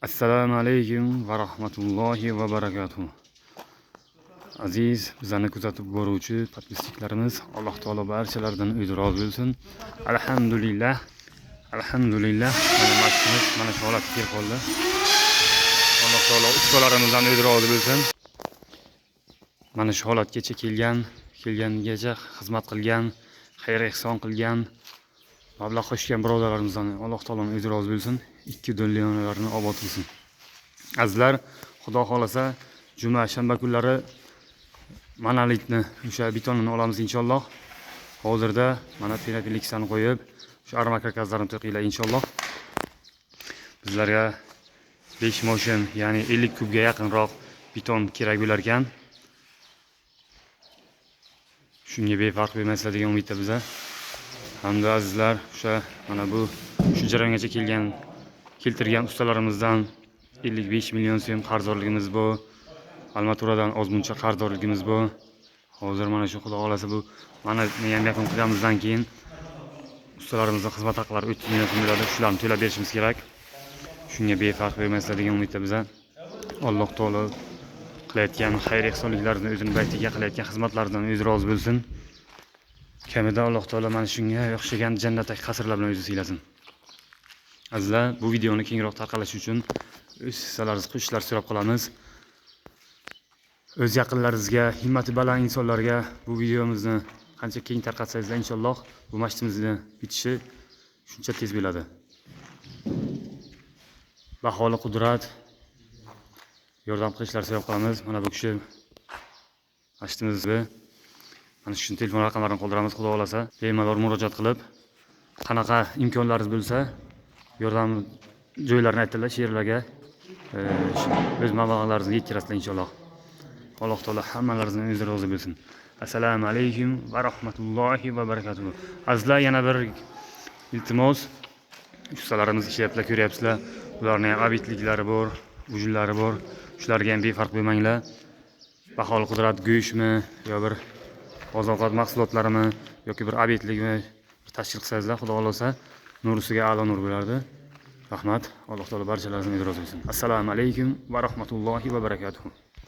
Assalomu alaykum va rahmatullohi va barakatuh. Aziz bizani kuzatib boruvchi podpisniklarimiz, Alloh taolo barchalaridan o'zi rozi bo'lsin. Alhamdulillah. Alhamdulillah. Mana masjidimiz mana shu holatga kelib qoldi. Alloh taolo ustalarimizdan o'zi rozi bo'lsin. Mana shu holatgacha kelgangacha xizmat qilgan, xayr ehson qilgan, mablag' qo'shgan birodarlarimizdan Alloh taoloning o'zi rozi bo'lsin. 2 dunyolarni obod qilsin. Azizlar, Xudo xolasa juma, shanba kunlari monolitni, o'sha betonini olamiz inshaalloh. Hozirda mana penapeliksani qo'yib, shu arma karkaslarni to'qiylar inshaalloh. Bizlarga 5 moshin, ya'ni 50 kubga yaqinroq beton kerak bo'lar ekan. Shunga befarq bo'lmaysizlar degan umidda biza. Hamda azizlar, o'sha mana bu shu jarayongacha keltirgan ustalarimizdan 55 million so'm qarzdorligimiz bor. Almaturadan ozmuncha qarzdorligimiz bor. Hozir mana shu Xudo xolasa bu mana ham yakun qilganimizdan keyin ustalarimizning xizmat haqlari 30 million so'm bo'ladi. Shularni to'lab berishimiz kerak. Shunga befarq bo'lmaysizlar degan umidda biza. Alloh taolo qilayotgan xayr ehsonliklarini o'zining baytiga qilayotgan xizmatlardan o'zi rozi bo'lsin. Kamida Alloh taolo mana shunga o'xshagan jannatdagi qasrlar bilan o'zi siylasin. Azizlar, bu videoni kengroq tarqalishi uchun o'z hissalaringizni qo'shishlar so'rab qolamiz. O'z yaqinlaringizga, himmati baland insonlarga bu videomizni qancha keng tarqatsangizlar inshaalloh bu masjidimizning bitishi shuncha tez bo'ladi. Baholi qudrat yordam qilishlarini so'rab qolamiz. Mana bu kishi masjidimizni mana shu telefon raqamlarini qoldiramiz. Xudo xolasa bemalol murojaat qilib, qanaqa imkonlaringiz bo'lsa yordam joylarini aytdilar, she'rlarga o'z mablag'laringizni yetkazasizlar inshaalloh. Alloh taolo hammalaringizdan o'zi rozi bo'lsin. Assalomu alaykum va rahmatullohi va barakatuh. Azizlar, yana bir iltimos, ustalarimiz ishlayaptilar, ko'ryapsizlar. Ularning ham abitliklari bor, ujunlari bor. Shularga ham befarq bo'lmanglar. Baholi qudrat go'shtmi yo bir oziq-ovqat mahsulotlarimi yoki bir abitlikmi tashkil qilsangizlar, Xudo xolasa nurisiga a'lo nur bo'lardi. Rahmat. Alloh taolo barchalaringizdan rozi bo'lsin. Assalomu alaykum va rahmatullohi va barakatuh.